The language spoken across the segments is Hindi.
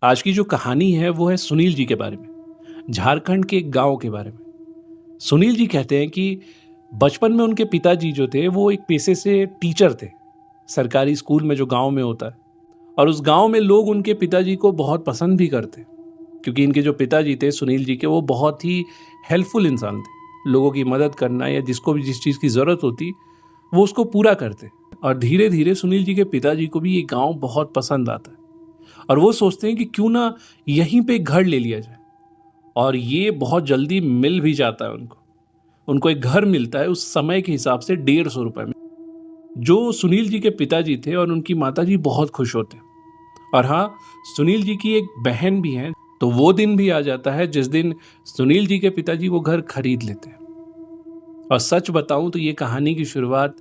आज की जो कहानी है वो है सुनील जी के बारे में, झारखंड के एक गांव के बारे में। सुनील जी कहते हैं कि बचपन में उनके पिताजी जो थे वो एक पेशे से टीचर थे, सरकारी स्कूल में जो गांव में होता है। और उस गांव में लोग उनके पिताजी को बहुत पसंद भी करते, क्योंकि इनके जो पिताजी थे सुनील जी के, वो बहुत ही हेल्पफुल इंसान थे। लोगों की मदद करना या जिसको भी जिस चीज़ की ज़रूरत होती वो उसको पूरा करते। और धीरे धीरे सुनील जी के पिताजी को भी ये गांव बहुत पसंद आता है और वो सोचते हैं कि क्यों ना यहीं पे एक घर ले लिया जाए। और ये बहुत जल्दी मिल भी जाता है उनको। उनको एक घर मिलता है उस समय के हिसाब से 150 रुपए में, जो सुनील जी के पिताजी थे और उनकी माताजी बहुत खुश होते हैं। और हाँ, सुनील जी की एक बहन भी है। तो वो दिन भी आ जाता है जिस दिन सुनील जी के पिताजी वो घर खरीद लेते हैं। और सच बताऊं तो ये कहानी की शुरुआत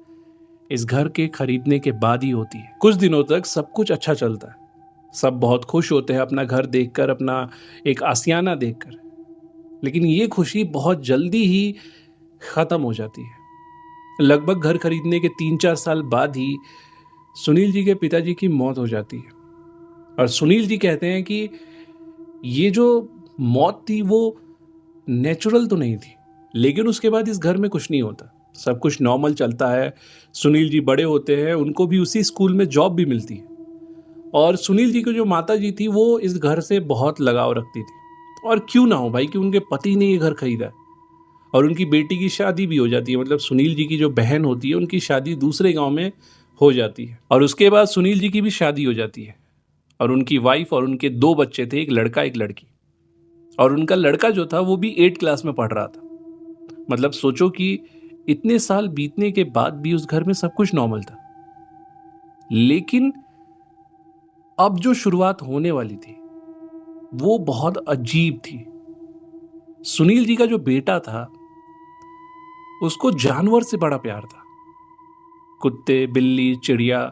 इस घर के खरीदने के बाद ही होती है। कुछ दिनों तक सब कुछ अच्छा चलता है, सब बहुत खुश होते हैं अपना घर देखकर, अपना एक आशियाना देखकर। लेकिन ये खुशी बहुत जल्दी ही खत्म हो जाती है। लगभग घर खरीदने के 3-4 साल बाद ही सुनील जी के पिताजी की मौत हो जाती है। और सुनील जी कहते हैं कि ये जो मौत थी वो नेचुरल तो नहीं थी, लेकिन उसके बाद इस घर में कुछ नहीं होता, सब कुछ नॉर्मल चलता है। सुनील जी बड़े होते हैं, उनको भी उसी स्कूल में जॉब भी मिलती है। और सुनील जी की जो माता जी थी वो इस घर से बहुत लगाव रखती थी। और क्यों ना हो भाई कि उनके पति ने ये घर खरीदा है। और उनकी बेटी की शादी भी हो जाती है, मतलब सुनील जी की जो बहन होती है उनकी शादी दूसरे गांव में हो जाती है। और उसके बाद सुनील जी की भी शादी हो जाती है और उनकी वाइफ और उनके 2 बच्चे थे, एक लड़का एक लड़की। और उनका लड़का जो था वो भी 8 क्लास में पढ़ रहा था। मतलब सोचो कि इतने साल बीतने के बाद भी उस घर में सब कुछ नॉर्मल था। लेकिन अब जो शुरुआत होने वाली थी वो बहुत अजीब थी। सुनील जी का जो बेटा था उसको जानवर से बड़ा प्यार था। कुत्ते, बिल्ली, चिड़िया।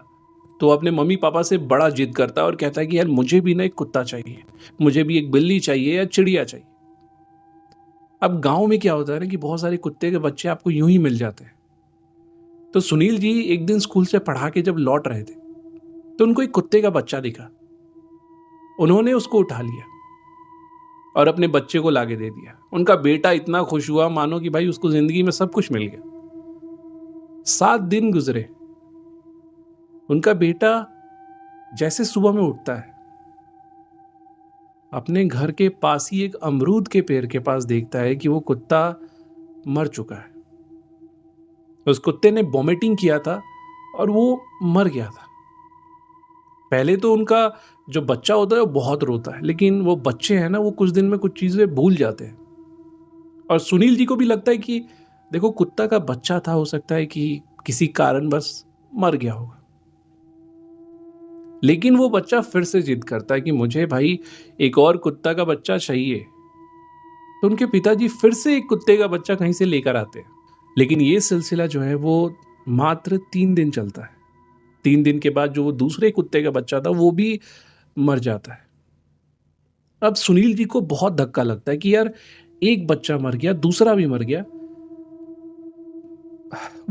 तो अपने मम्मी पापा से बड़ा जिद करता है और कहता है कि यार मुझे भी ना एक कुत्ता चाहिए, मुझे भी एक बिल्ली चाहिए या चिड़िया चाहिए। अब गांव में क्या होता है ना कि बहुत सारे कुत्ते के बच्चे आपको यूं ही मिल जाते हैं। तो सुनील जी एक दिन स्कूल से पढ़ा के जब लौट रहे थे तो उनको एक कुत्ते का बच्चा दिखा। उन्होंने उसको उठा लिया और अपने बच्चे को लाके दे दिया। उनका बेटा इतना खुश हुआ मानो कि भाई उसको जिंदगी में सब कुछ मिल गया। 7 दिन गुजरे। उनका बेटा जैसे सुबह में उठता है, अपने घर के पास ही एक अमरूद के पेड़ के पास देखता है कि वो कुत्ता मर चुका है। उस कुत्ते ने वॉमिटिंग किया था और वो मर गया था। पहले तो उनका जो बच्चा होता है वो बहुत रोता है, लेकिन वो बच्चे हैं ना, वो कुछ दिन में कुछ चीजें भूल जाते हैं। और सुनील जी को भी लगता है कि देखो कुत्ता का बच्चा था, हो सकता है कि किसी कारण बस मर गया होगा। लेकिन वो बच्चा फिर से जिद करता है कि मुझे भाई एक और कुत्ता का बच्चा चाहिए। तो उनके पिताजी फिर से एक कुत्ते का बच्चा कहीं से लेकर आते हैं। लेकिन ये सिलसिला जो है वो मात्र 3 दिन चलता है। 3 दिन के बाद जो वो दूसरे कुत्ते का बच्चा था वो भी मर जाता है। अब सुनील जी को बहुत धक्का लगता है कि यार एक बच्चा मर गया, दूसरा भी मर गया।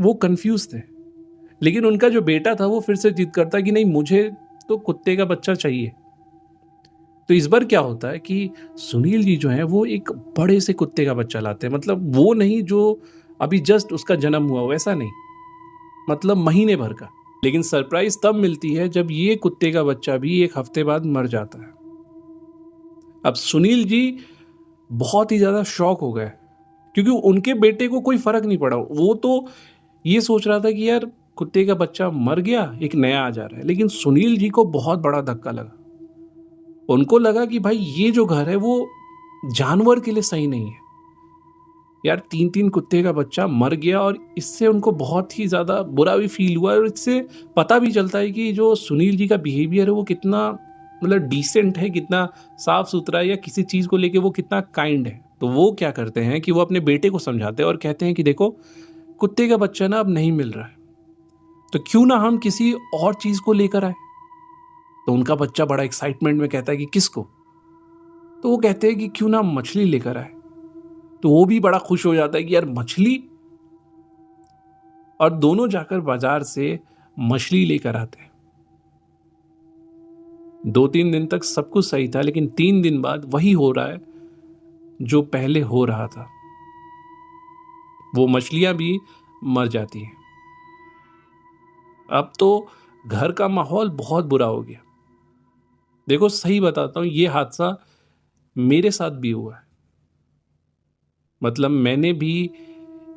वो कंफ्यूज थे। लेकिन उनका जो बेटा था वो फिर से जिद करता है कि नहीं, मुझे तो कुत्ते का बच्चा चाहिए। तो इस बार क्या होता है कि सुनील जी जो है वो एक बड़े से कुत्ते का बच्चा लाते हैं। मतलब वो नहीं जो अभी जस्ट उसका जन्म हुआ, वैसा नहीं, मतलब महीने भर का। लेकिन सरप्राइज तब मिलती है जब ये कुत्ते का बच्चा भी एक हफ्ते बाद मर जाता है। अब सुनील जी बहुत ही ज्यादा शॉक हो गए, क्योंकि उनके बेटे को कोई फर्क नहीं पड़ा। वो तो ये सोच रहा था कि यार कुत्ते का बच्चा मर गया, एक नया आ जा रहा है। लेकिन सुनील जी को बहुत बड़ा धक्का लगा। उनको लगा कि भाई ये जो घर है वो जानवर के लिए सही नहीं है। यार 3-3 कुत्ते का बच्चा मर गया और इससे उनको बहुत ही ज्यादा बुरा भी फील हुआ। और इससे पता भी चलता है कि जो सुनील जी का बिहेवियर है वो कितना मतलब डिसेंट है, कितना साफ सुथरा है, या किसी चीज को लेके वो कितना काइंड है। तो वो क्या करते हैं कि वो अपने बेटे को समझाते हैं और कहते हैं कि देखो कुत्ते का बच्चा ना अब नहीं मिल रहा है, तो क्यों ना हम किसी और चीज को लेकर आए। तो उनका बच्चा बड़ा एक्साइटमेंट में कहता है कि किसको। तो वो कहते हैं कि क्यों ना मछली लेकर आए। तो वो भी बड़ा खुश हो जाता है कि यार मछली। और दोनों जाकर बाजार से मछली लेकर आते हैं। 2-3 दिन तक सब कुछ सही था, लेकिन 3 दिन बाद वही हो रहा है जो पहले हो रहा था। वो मछलियां भी मर जाती हैं। अब तो घर का माहौल बहुत बुरा हो गया। देखो सही बताता हूँ, ये हादसा मेरे साथ भी हुआ है। मतलब मैंने भी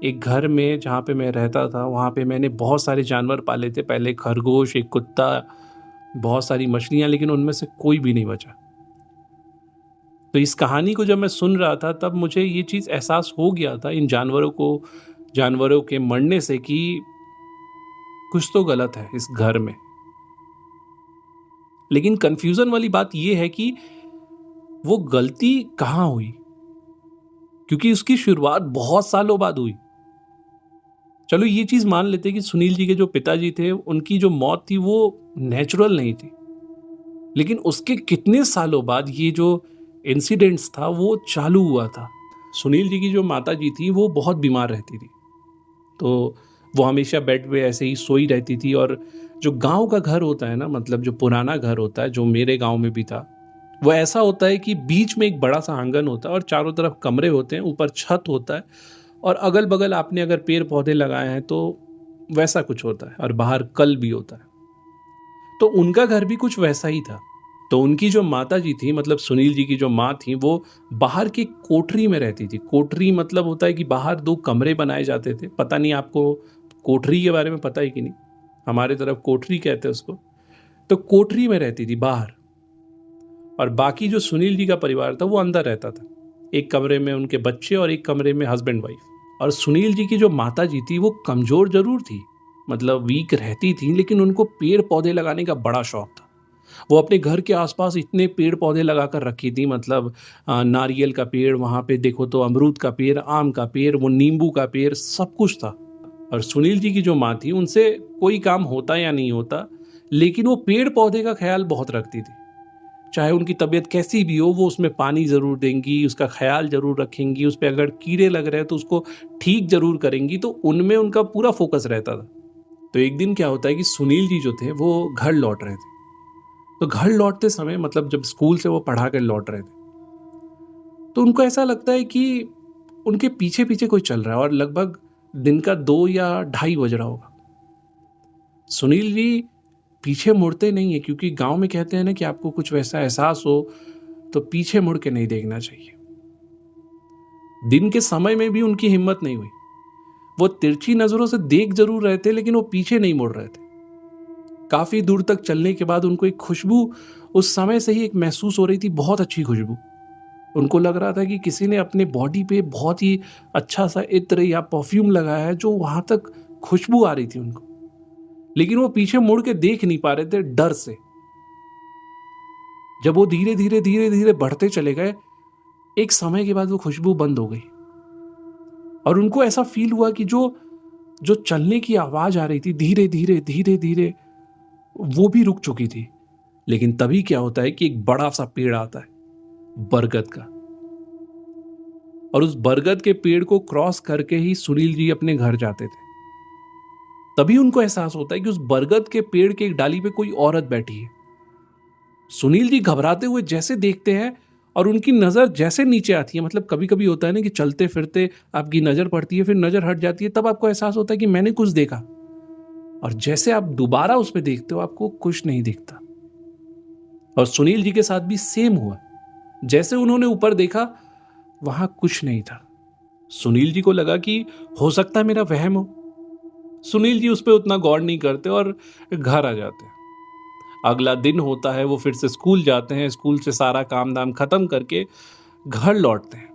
एक घर में जहाँ पे मैं रहता था, वहाँ पे मैंने बहुत सारे जानवर पाले थे। पहले खरगोश, एक कुत्ता, बहुत सारी मछलियां, लेकिन उनमें से कोई भी नहीं बचा। तो इस कहानी को जब मैं सुन रहा था, तब मुझे ये चीज़ एहसास हो गया था इन जानवरों के मरने से, कि कुछ तो गलत है इस घर में। लेकिन कंफ्यूजन वाली बात ये है कि वो गलती कहाँ हुई, क्योंकि उसकी शुरुआत बहुत सालों बाद हुई। चलो ये चीज मान लेते कि सुनील जी के जो पिताजी थे, उनकी जो मौत थी वो नेचुरल नहीं थी, लेकिन उसके कितने सालों बाद ये जो इंसिडेंट्स था वो चालू हुआ था। सुनील जी की जो माता जी थी वो बहुत बीमार रहती थी, तो वो हमेशा बेड पे ऐसे ही सोई रहती थी। और जो गांव का घर होता है ना, मतलब जो पुराना घर होता है, जो मेरे गांव में भी था, वो ऐसा होता है कि बीच में एक बड़ा सा आंगन होता है और चारों तरफ कमरे होते हैं, ऊपर छत होता है, और अगल बगल आपने अगर पेड़ पौधे लगाए हैं तो वैसा कुछ होता है, और बाहर कल भी होता है। तो उनका घर भी कुछ वैसा ही था। तो उनकी जो माता जी थी, मतलब सुनील जी की जो माँ थी, वो बाहर की कोठरी में रहती थी। कोठरी मतलब होता है कि बाहर 2 कमरे बनाए जाते थे। पता नहीं आपको कोठरी के बारे में पता है कि नहीं? हमारे तरफ कोठरी कहते हैं उसको। तो कोठरी में रहती थी बाहर, और बाकी जो सुनील जी का परिवार था वो अंदर रहता था। एक कमरे में उनके बच्चे और एक कमरे में हस्बैंड वाइफ। और सुनील जी की जो माता जी थी वो कमजोर जरूर थी, मतलब वीक रहती थी, लेकिन उनको पेड़ पौधे लगाने का बड़ा शौक था। वो अपने घर के आसपास इतने पेड़ पौधे लगाकर रखी थी, मतलब नारियल का पेड़, वहां पे देखो तो अमरूद का पेड़, आम का पेड़, वो नींबू का पेड़, सब कुछ था। और सुनील जी की जो माँ थी, उनसे कोई काम होता या नहीं होता, लेकिन वो पेड़ पौधे का ख्याल बहुत रखती थी। चाहे उनकी तबीयत कैसी भी हो, वो उसमें पानी जरूर देंगी, उसका ख्याल जरूर रखेंगी, उस पर अगर कीड़े लग रहे हैं तो उसको ठीक जरूर करेंगी। तो उनमें उनका पूरा फोकस रहता था। तो एक दिन क्या होता है कि सुनील जी जो थे वो घर लौट रहे थे। तो घर लौटते समय, मतलब जब स्कूल से वो पढ़ा कर लौट रहे थे, तो उनको ऐसा लगता है कि उनके पीछे पीछे कोई चल रहा है, और लगभग दिन का 2 या 2:30 बज रहा होगा। सुनील जी पीछे मुड़ते नहीं है, क्योंकि गांव में कहते हैं ना कि आपको कुछ वैसा एहसास हो तो पीछे मुड़ के नहीं देखना चाहिए। दिन के समय में भी उनकी हिम्मत नहीं हुई। वो तिरछी नजरों से देख जरूर रहे थे, लेकिन वो पीछे नहीं मुड़ रहे थे। काफी दूर तक चलने के बाद उनको एक खुशबू उस समय से ही एक महसूस हो रही थी, बहुत अच्छी खुशबू। उनको लग रहा था कि किसी ने अपने बॉडी पे बहुत ही अच्छा सा इत्र या परफ्यूम लगाया है, जो वहां तक खुशबू आ रही थी उनको। लेकिन वो पीछे मुड़ के देख नहीं पा रहे थे डर से। जब वो धीरे धीरे धीरे धीरे बढ़ते चले गए, एक समय के बाद वो खुशबू बंद हो गई, और उनको ऐसा फील हुआ कि जो जो चलने की आवाज आ रही थी धीरे धीरे धीरे धीरे, वो भी रुक चुकी थी। लेकिन तभी क्या होता है कि एक बड़ा सा पेड़ आता है, बरगद का। और उस बरगद के पेड़ को क्रॉस करके ही सुनील जी अपने घर जाते थे। तभी उनको एहसास होता है कि उस बरगद के पेड़ के एक डाली पे कोई औरत बैठी है। सुनील जी घबराते हुए जैसे देखते हैं, और उनकी नजर जैसे नीचे आती है, मतलब कभी कभी होता है ना कि चलते फिरते आपकी नजर पड़ती है, फिर नजर हट जाती है, तब आपको एहसास होता है कि मैंने कुछ देखा। और जैसे आप दोबारा उस पर देखते हो, आपको कुछ नहीं दिखता। और सुनील जी के साथ भी सेम हुआ। जैसे उन्होंने ऊपर देखा, वहां कुछ नहीं था। सुनील जी को लगा कि हो सकता है मेरा वहम हो। सुनील जी उस पर उतना गौर नहीं करते और घर आ जाते हैं। अगला दिन होता है, वो फिर से स्कूल जाते हैं, स्कूल से सारा काम धाम खत्म करके घर लौटते हैं।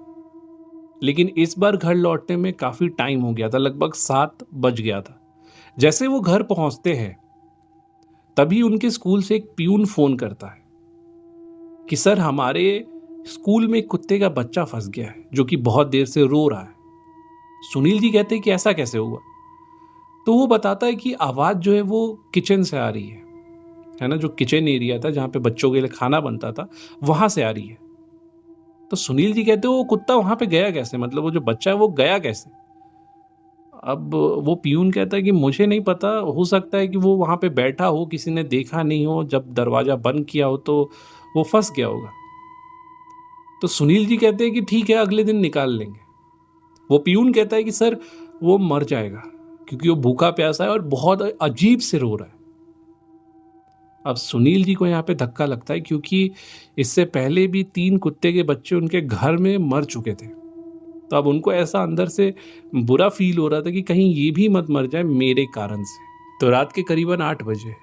लेकिन इस बार घर लौटने में काफी टाइम हो गया था, लगभग 7 बज गया था। जैसे वो घर पहुंचते हैं, तभी उनके स्कूल से एक पियून फोन करता है कि सर, हमारे स्कूल में एक कुत्ते का बच्चा फंस गया है, जो कि बहुत देर से रो रहा है। सुनील जी कहते हैं कि ऐसा कैसे हुआ? तो वो बताता है कि आवाज जो है वो किचन से आ रही है ना, जो किचन एरिया था जहां पे बच्चों के लिए खाना बनता था, वहां से आ रही है। तो सुनील जी कहते हैं वो कुत्ता वहां पे गया कैसे, मतलब वो जो बच्चा है वो गया कैसे? अब वो पियून कहता है कि मुझे नहीं पता, हो सकता है कि वो वहाँ पे बैठा हो, किसी ने देखा नहीं हो, जब दरवाज़ा बंद किया हो तो वो फंस गया होगा। तो सुनील जी कहते हैं कि ठीक है, अगले दिन निकाल लेंगे। वो पियून कहता है कि सर वो मर जाएगा, क्योंकि वो भूखा प्यासा है और बहुत अजीब से रो रहा है। अब सुनील जी को यहाँ पे धक्का लगता है, क्योंकि इससे पहले भी 3 कुत्ते के बच्चे उनके घर में मर चुके थे। तो अब उनको ऐसा अंदर से बुरा फील हो रहा था कि कहीं ये भी मत मर जाए मेरे कारण से। तो रात के करीबन 8 बजे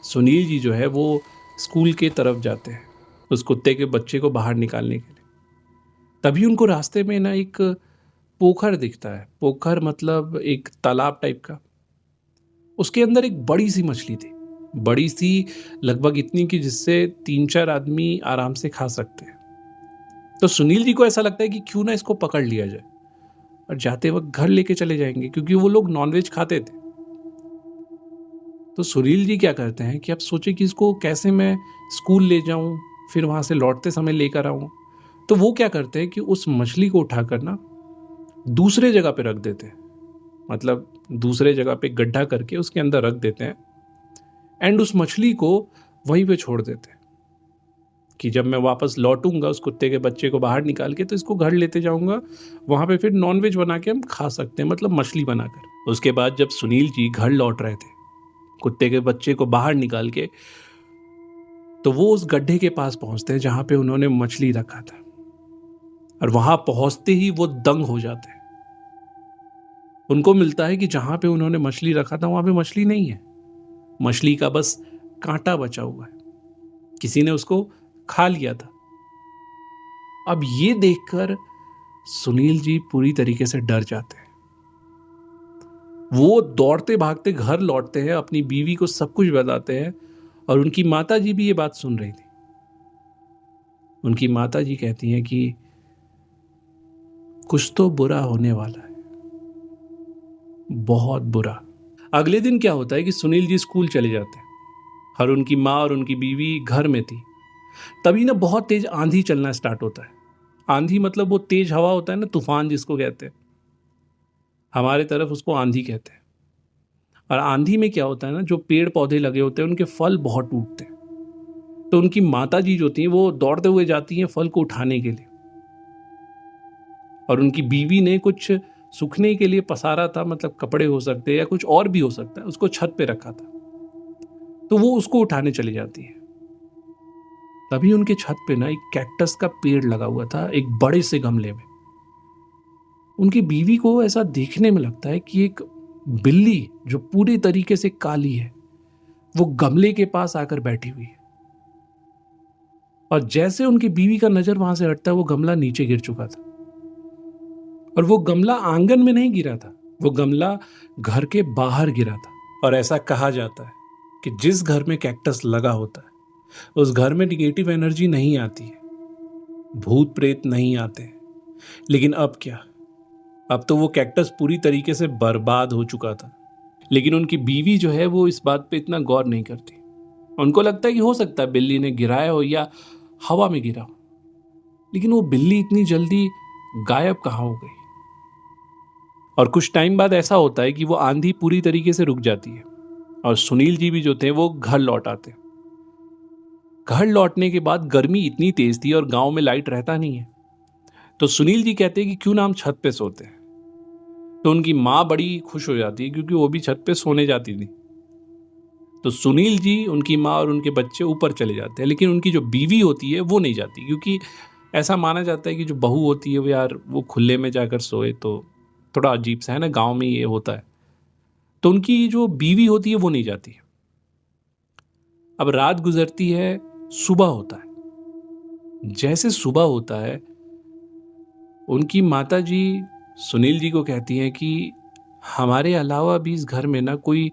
सुनील जी जो है वो स्कूल के तरफ जाते हैं उस कुत्ते के बच्चे को बाहर निकालने के लिए। तभी उनको रास्ते में ना एक पोखर दिखता है। पोखर मतलब एक तालाब टाइप का। उसके अंदर एक बड़ी सी मछली थी, बड़ी सी, लगभग इतनी कि जिससे 3-4 आदमी आराम से खा सकते हैं। तो सुनील जी को ऐसा लगता है कि क्यों ना इसको पकड़ लिया जाए और जाते वक्त घर लेके चले जाएंगे, क्योंकि वो लोग नॉनवेज खाते थे। तो सुनील जी क्या करते हैं कि अब सोचे कि इसको कैसे मैं स्कूल ले जाऊं, फिर वहां से लौटते समय लेकर आऊं। तो वो क्या करते हैं कि उस मछली को उठाकर ना दूसरे जगह पे रख देते हैं, मतलब दूसरे जगह पे गड्ढा करके उसके अंदर रख देते हैं एंड उस मछली को वहीं पे छोड़ देते हैं कि जब मैं वापस लौटूंगा उस कुत्ते के बच्चे को बाहर निकाल के तो इसको घर लेते जाऊंगा, वहां पे फिर नॉनवेज बना के हम खा सकते हैं, मतलब मछली बनाकर। उसके बाद जब सुनील जी घर लौट रहे थे कुत्ते के बच्चे को बाहर निकाल के, तो वो उस गड्ढे के पास पहुंचते हैं जहां पे उन्होंने मछली रखा था, और वहां पहुंचते ही वो दंग हो जाते हैं। उनको मिलता है कि जहां पे उन्होंने मछली रखा था वहां पे मछली नहीं है, मछली का बस कांटा बचा हुआ है, किसी ने उसको खा लिया था। अब ये देखकर सुनील जी पूरी तरीके से डर जाते हैं। वो दौड़ते भागते घर लौटते हैं, अपनी बीवी को सब कुछ बताते हैं, और उनकी माता जी भी ये बात सुन रही थी। उनकी माता जी कहती हैं कि कुछ तो बुरा होने वाला है, बहुत बुरा। अगले दिन क्या होता है कि सुनील जी स्कूल चले जाते हैं और उनकी माँ और उनकी बीवी घर में थी। तभी ना बहुत तेज आंधी चलना स्टार्ट होता है। आंधी मतलब वो तेज हवा होता है ना, तूफान जिसको कहते हैं, हमारे तरफ उसको आंधी कहते हैं। और आंधी में क्या होता है ना, जो पेड़ पौधे लगे होते हैं उनके फल बहुत टूटते हैं। तो उनकी माता जी जो थी वो दौड़ते हुए जाती हैं फल को उठाने के लिए, और उनकी बीवी ने कुछ सूखने के लिए पसारा था, मतलब कपड़े हो सकते हैं या कुछ और भी हो सकता है, उसको छत पे रखा था। तो वो उसको उठाने चली जाती है। तभी उनके छत पे ना एक कैक्टस का पेड़ लगा हुआ था, एक बड़े से गमले में। उनकी बीवी को ऐसा देखने में लगता है कि एक बिल्ली जो पूरी तरीके से काली है वो गमले के पास आकर बैठी हुई है। और जैसे उनकी बीवी का नजर वहां से हटता है, वो गमला नीचे गिर चुका था। और वो गमला आंगन में नहीं गिरा था, वो गमला घर के बाहर गिरा था। और ऐसा कहा जाता है कि जिस घर में कैक्टस लगा होता है उस घर में निगेटिव एनर्जी नहीं आती है, भूत प्रेत नहीं आते। लेकिन अब क्या, अब तो वो कैक्टस पूरी तरीके से बर्बाद हो चुका था। लेकिन उनकी बीवी जो है वो इस बात पे इतना गौर नहीं करती। उनको लगता है कि हो सकता है बिल्ली ने गिराया हो या हवा में गिरा हो। लेकिन वो बिल्ली इतनी जल्दी गायब कहाँ हो गई। और कुछ टाइम बाद ऐसा होता है कि वो आंधी पूरी तरीके से रुक जाती है और सुनील जी भी जो थे वो घर लौट आते। घर लौटने के बाद गर्मी इतनी तेज थी और गांव में लाइट रहता नहीं है, तो सुनील जी कहते हैं कि क्यों ना हम छत पे सोते हैं। तो उनकी माँ बड़ी खुश हो जाती है क्योंकि वो भी छत पे सोने जाती थी। तो सुनील जी, उनकी माँ और उनके बच्चे ऊपर चले जाते हैं, लेकिन उनकी जो बीवी होती है वो नहीं जाती, क्योंकि ऐसा माना जाता है कि जो बहू होती है वो यार वो खुले में जाकर सोए तो थोड़ा अजीब सा है ना, गांव में ये होता है। तो उनकी जो बीवी होती है वो नहीं जाती। अब रात गुजरती है, सुबह होता है। जैसे सुबह होता है उनकी माता जी सुनील जी को कहती हैं कि हमारे अलावा भी इस घर में ना कोई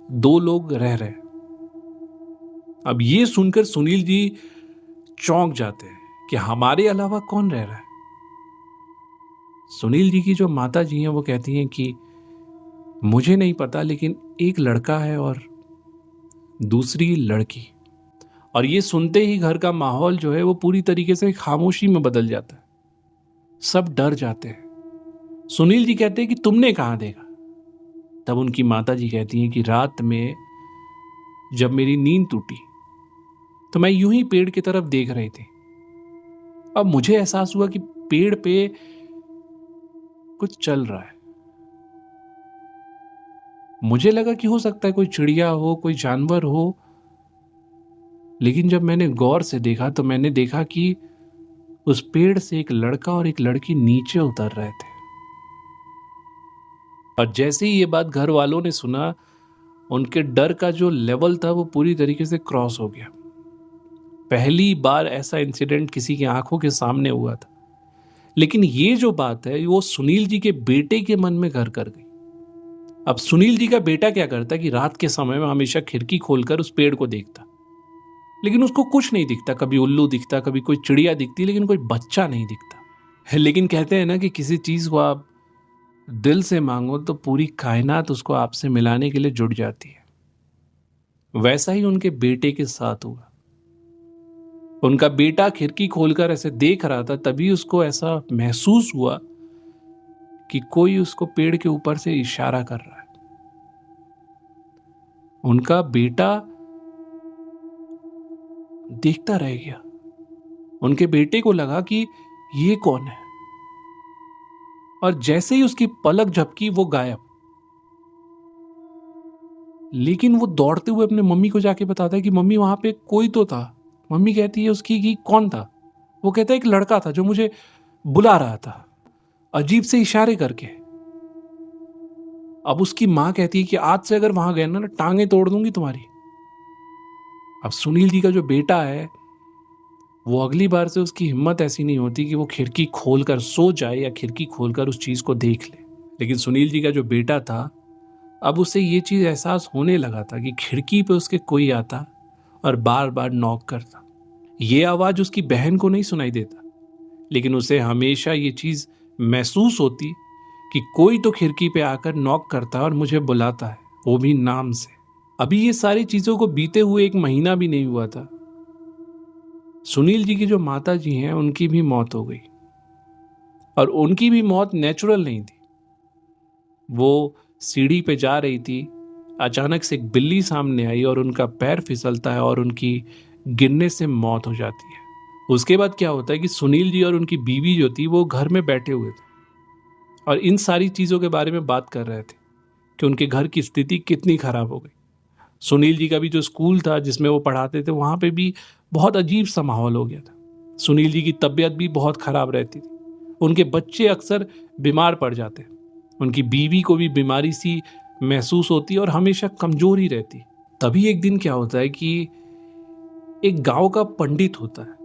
2 लोग रह रहे हैं। अब ये सुनकर सुनील जी चौंक जाते हैं कि हमारे अलावा कौन रह रहा है। सुनील जी की जो माता जी हैं वो कहती हैं कि मुझे नहीं पता, लेकिन एक लड़का है और दूसरी लड़की। और ये सुनते ही घर का माहौल जो है वो पूरी तरीके से खामोशी में बदल जाता है। सब डर जाते हैं। सुनील जी कहते हैं कि तुमने कहां देखा। तब उनकी माताजी कहती हैं कि रात में जब मेरी नींद टूटी तो मैं यूं ही पेड़ की तरफ देख रही थी। अब मुझे एहसास हुआ कि पेड़ पे कुछ चल रहा है। मुझे लगा कि हो सकता है कोई चिड़िया हो, कोई जानवर हो, लेकिन जब मैंने गौर से देखा तो मैंने देखा कि उस पेड़ से एक लड़का और एक लड़की नीचे उतर रहे थे। और जैसे ही ये बात घर वालों ने सुना, उनके डर का जो लेवल था वो पूरी तरीके से क्रॉस हो गया। पहली बार ऐसा इंसिडेंट किसी की आंखों के सामने हुआ था। लेकिन ये जो बात है वो सुनील जी के बेटे के मन में घर कर गई। अब सुनील जी का बेटा क्या करता कि रात के समय में हमेशा खिड़की खोलकर उस पेड़ को देखता, लेकिन उसको कुछ नहीं दिखता। कभी उल्लू दिखता, कभी कोई चिड़िया दिखती, लेकिन कोई बच्चा नहीं दिखता। लेकिन कहते हैं ना कि किसी चीज को आप दिल से मांगो तो पूरी कायनात उसको आपसे मिलाने के लिए जुट जाती है। वैसा ही उनके बेटे के साथ हुआ। उनका बेटा खिड़की खोलकर ऐसे देख रहा था, तभी उसको ऐसा महसूस हुआ कि कोई उसको पेड़ के ऊपर से इशारा कर रहा है। उनका बेटा देखता रह गया। उनके बेटे को लगा कि ये कौन है, और जैसे ही उसकी पलक झपकी वो गायब। लेकिन वो दौड़ते हुए अपने मम्मी को जाके बताता है कि मम्मी वहां पे कोई तो था। मम्मी कहती है उसकी कि कौन था? वो कहता है एक लड़का था जो मुझे बुला रहा था, अजीब से इशारे करके। अब उसकी मां कहती है कि आज से अगर वहां गए ना टांगे तोड़ दूंगी तुम्हारी। अब सुनील जी का जो बेटा है वो अगली बार से उसकी हिम्मत ऐसी नहीं होती कि वो खिड़की खोलकर सो जाए या खिड़की खोलकर उस चीज को देख ले। लेकिन सुनील जी का जो बेटा था, अब उसे ये चीज एहसास होने लगा था कि खिड़की पे उसके कोई आता और बार बार नॉक करता। ये आवाज उसकी बहन को नहीं सुनाई देता, लेकिन उसे हमेशा ये चीज महसूस होती कि कोई तो खिड़की पे आकर नॉक करता है और मुझे बुलाता है, वो भी नाम से। अभी ये सारी चीजों को बीते हुए 1 महीना भी नहीं हुआ था, सुनील जी की जो माता जी हैं उनकी भी मौत हो गई। और उनकी भी मौत नेचुरल नहीं थी। वो सीढ़ी पे जा रही थी, अचानक से एक बिल्ली सामने आई और उनका पैर फिसलता है और उनकी गिरने से मौत हो जाती है। उसके बाद क्या होता है कि सुनील जी और उनकी बीवी जो थी वो घर में बैठे हुए थे और इन सारी चीजों के बारे में बात कर रहे थे कि उनके घर की स्थिति कितनी खराब हो गई। सुनील जी का भी जो स्कूल था जिसमें वो पढ़ाते थे वहां पे भी बहुत अजीब सा माहौल हो गया था। सुनील जी की तबीयत भी बहुत खराब रहती थी। उनके बच्चे अक्सर बीमार पड़ जाते। उनकी बीवी को भी बीमारी सी महसूस होती और हमेशा कमजोर ही रहती। तभी एक दिन क्या होता है कि एक गांव का पंडित होता है,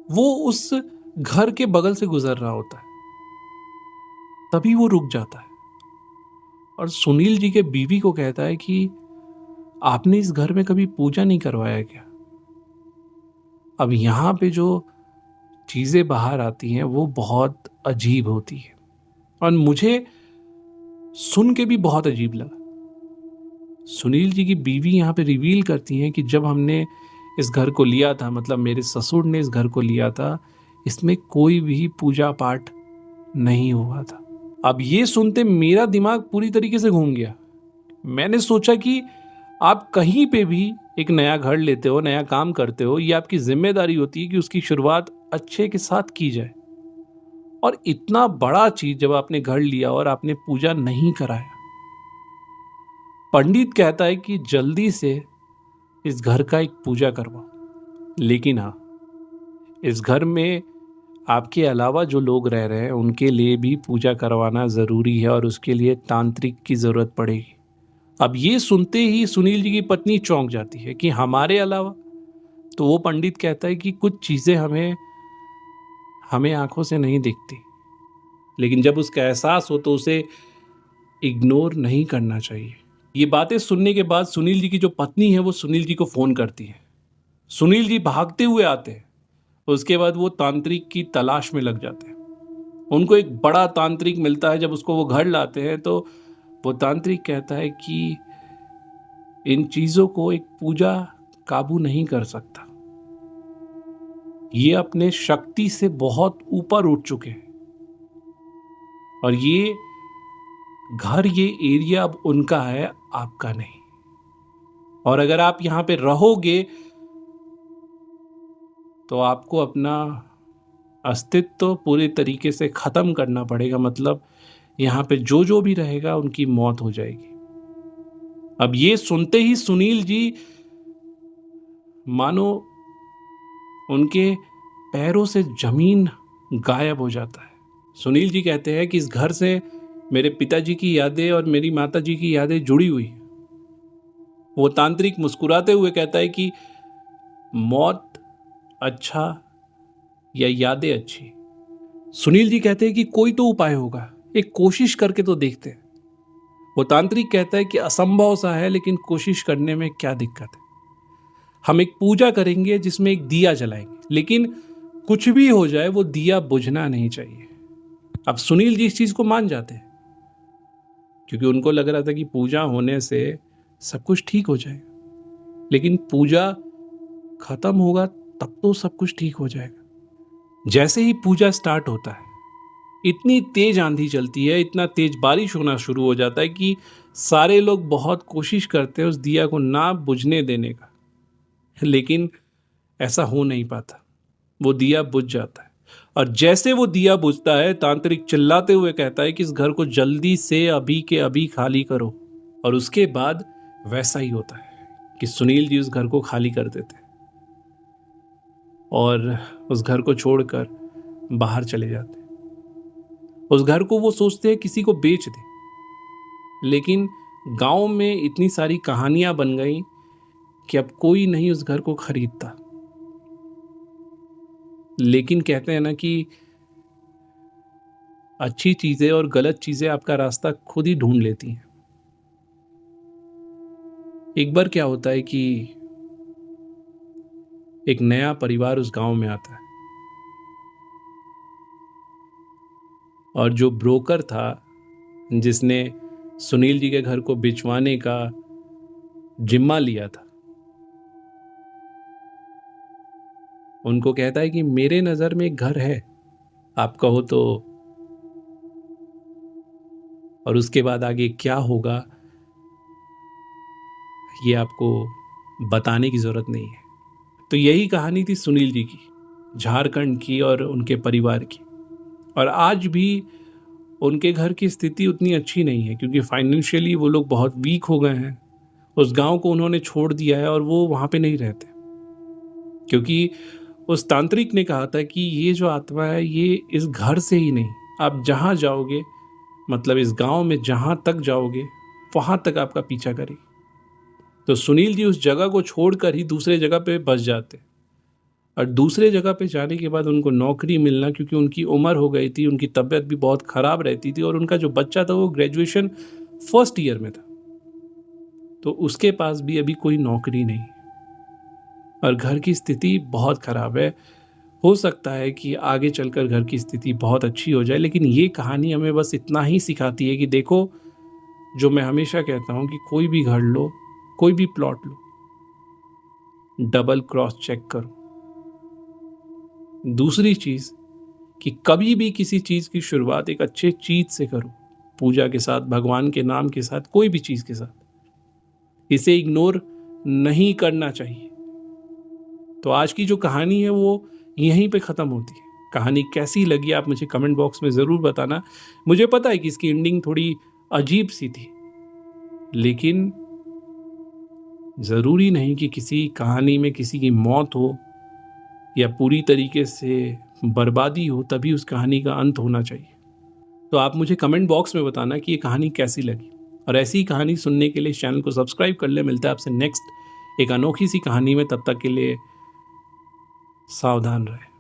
वो उस घर के बगल से गुजर रहा होता है। तभी वो रुक जाता है और सुनील जी के बीवी को कहता है कि आपने इस घर में कभी पूजा नहीं करवाया क्या? अब यहां पे जो चीजें बाहर आती हैं वो बहुत अजीब होती है और मुझे सुन के भी बहुत अजीब लगा। सुनील जी की बीवी यहां पे रिवील करती हैं कि जब हमने इस घर को लिया था, मतलब मेरे ससुर ने इस घर को लिया था, इसमें कोई भी पूजा पाठ नहीं हुआ था। अब ये सुनते मेरा दिमाग पूरी तरीके से घूम गया। मैंने सोचा कि आप कहीं पे भी एक नया घर लेते हो, नया काम करते हो, ये आपकी जिम्मेदारी होती है कि उसकी शुरुआत अच्छे के साथ की जाए। और इतना बड़ा चीज जब आपने घर लिया और आपने पूजा नहीं कराया। पंडित कहता है कि जल्दी से इस घर का एक पूजा करवाओ, लेकिन हाँ, इस घर में आपके अलावा जो लोग रह रहे हैं उनके लिए भी पूजा करवाना जरूरी है और उसके लिए तांत्रिक की जरूरत पड़ेगी। अब ये सुनते ही सुनील जी की पत्नी चौंक जाती है कि हमारे अलावा? तो वो पंडित कहता है कि कुछ चीजें हमें हमें आंखों से नहीं दिखती, लेकिन जब उसका एहसास हो तो उसे इग्नोर नहीं करना चाहिए। ये बातें सुनने के बाद सुनील जी की जो पत्नी है वो सुनील जी को फोन करती है। सुनील जी भागते हुए आते हैं। उसके बाद वो तांत्रिक की तलाश में लग जाते हैं। उनको एक बड़ा तांत्रिक मिलता है। जब उसको वो घर लाते हैं तो वो तांत्रिक कहता है कि इन चीजों को एक पूजा काबू नहीं कर सकता, ये अपने शक्ति से बहुत ऊपर उठ चुके हैं और ये घर, ये एरिया अब उनका है, आपका नहीं। और अगर आप यहां पे रहोगे तो आपको अपना अस्तित्व तो पूरे तरीके से खत्म करना पड़ेगा। मतलब यहां पे जो जो भी रहेगा उनकी मौत हो जाएगी। अब ये सुनते ही सुनील जी मानो उनके पैरों से जमीन गायब हो जाता है। सुनील जी कहते हैं कि इस घर से मेरे पिताजी की यादें और मेरी माताजी की यादें जुड़ी हुई हैं। वो तांत्रिक मुस्कुराते हुए कहता है कि मौत अच्छा या यादें अच्छी। सुनील जी कहते हैं कि कोई तो उपाय होगा, एक कोशिश करके तो देखते हैं। वो तांत्रिक कहता है कि असंभव सा है, लेकिन कोशिश करने में क्या दिक्कत है। हम एक पूजा करेंगे जिसमें एक दिया जलाएंगे, लेकिन कुछ भी हो जाए वो दिया बुझना नहीं चाहिए। अब सुनील जी इस चीज को मान जाते हैं, क्योंकि उनको लग रहा था कि पूजा होने से सब कुछ ठीक हो जाएगा। लेकिन पूजा खत्म होगा तब तो सब कुछ ठीक हो जाएगा। जैसे ही पूजा स्टार्ट होता है, इतनी तेज आंधी चलती है, इतना तेज बारिश होना शुरू हो जाता है कि सारे लोग बहुत कोशिश करते हैं उस दिया को ना बुझने देने का, लेकिन ऐसा हो नहीं पाता। वो दिया बुझ जाता है। और जैसे वो दिया बुझता है, तांत्रिक चिल्लाते हुए कहता है कि इस घर को जल्दी से अभी के अभी खाली करो। और उसके बाद वैसा ही होता है कि सुनील जी उस घर को खाली कर देते हैं और उस घर को छोड़कर बाहर चले जाते हैं। उस घर को वो सोचते हैं किसी को बेच दें, लेकिन गांव में इतनी सारी कहानियां बन गई कि अब कोई नहीं उस घर को खरीदता। लेकिन कहते हैं ना कि अच्छी चीजें और गलत चीजें आपका रास्ता खुद ही ढूंढ लेती हैं। एक बार क्या होता है कि एक नया परिवार उस गांव में आता है, और जो ब्रोकर था जिसने सुनील जी के घर को बिचवाने का जिम्मा लिया था, उनको कहता है कि मेरे नजर में एक घर है, आप कहो तो। और उसके बाद आगे क्या होगा ये आपको बताने की जरूरत नहीं है। तो यही कहानी थी सुनील जी की, झारखंड की और उनके परिवार की। और आज भी उनके घर की स्थिति उतनी अच्छी नहीं है, क्योंकि फाइनेंशियली वो लोग बहुत वीक हो गए हैं। उस गांव को उन्होंने छोड़ दिया है और वो वहां पे नहीं रहते, क्योंकि उस तांत्रिक ने कहा था कि ये जो आत्मा है ये इस घर से ही नहीं, आप जहां जाओगे, मतलब इस गांव में जहां तक जाओगे वहां तक आपका पीछा करेगी। तो सुनील जी उस जगह को छोड़कर ही दूसरे जगह पे बस जाते। और दूसरे जगह पे जाने के बाद उनको नौकरी मिलना, क्योंकि उनकी उम्र हो गई थी, उनकी तबीयत भी बहुत खराब रहती थी, और उनका जो बच्चा था वो ग्रेजुएशन फर्स्ट ईयर में था, तो उसके पास भी अभी कोई नौकरी नहीं और घर की स्थिति बहुत खराब है। हो सकता है कि आगे चलकर घर की स्थिति बहुत अच्छी हो जाए, लेकिन ये कहानी हमें बस इतना ही सिखाती है कि देखो, जो मैं हमेशा कहता हूं कि कोई भी घर लो, कोई भी प्लॉट लो, डबल क्रॉस चेक करो। दूसरी चीज कि कभी भी किसी चीज की शुरुआत एक अच्छे चीज से करो, पूजा के साथ, भगवान के नाम के साथ, कोई भी चीज के साथ। इसे इग्नोर नहीं करना चाहिए। तो आज की जो कहानी है वो यहीं पे खत्म होती है। कहानी कैसी लगी आप मुझे कमेंट बॉक्स में जरूर बताना। मुझे पता है कि इसकी एंडिंग थोड़ी अजीब सी थी, लेकिन जरूरी नहीं कि किसी कहानी में किसी की मौत हो या पूरी तरीके से बर्बादी हो तभी उस कहानी का अंत होना चाहिए। तो आप मुझे कमेंट बॉक्स में बताना कि ये कहानी कैसी लगी, और ऐसी ही कहानी सुनने के लिए इस चैनल को सब्सक्राइब कर ले। मिलता है आपसे नेक्स्ट एक अनोखी सी कहानी में, तब तक के लिए सावधान रहें।